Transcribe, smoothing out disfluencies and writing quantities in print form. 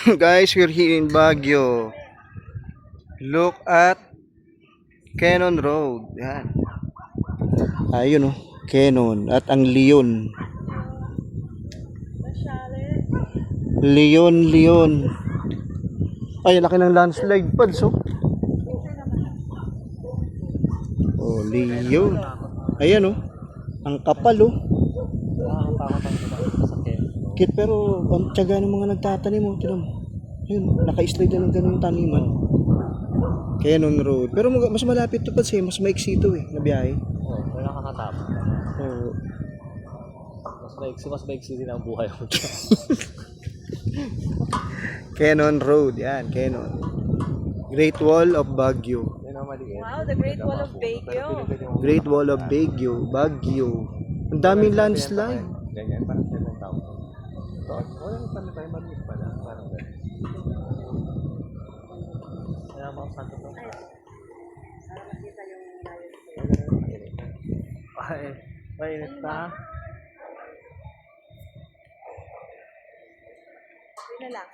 Guys, we're here in Baguio. Look at Cannon Road. Yan. Ayun oh, Cannon at ang Leon. Leon. Ay, laki ng landslide pads oh. Oh, Leon. Ayan oh. Ang kapal oh. Kit, pero ang tiyaga ng mga nagtatanim mo, tinan mo. Yun, naka-slide na ng ganung taniman. Cannon Road. Pero mas malapit to kasi, mas maiksi ito eh, na biyahe. Oo, pero nakakatapos. Oo. Mas maiksi din ang buhay mo. Cannon Road, yan, Cannon. Great Wall of Baguio. Yan ang maliit. Wow, the Great Wall of Baguio. Great Wall of Baguio, Baguio. Ang daming landslide. Ganyan, parang siya ng tao. Walang pala tayo maliit pala. Parang ganyan. Kaya mga santo to. Ay, mainit na. Yun na lang.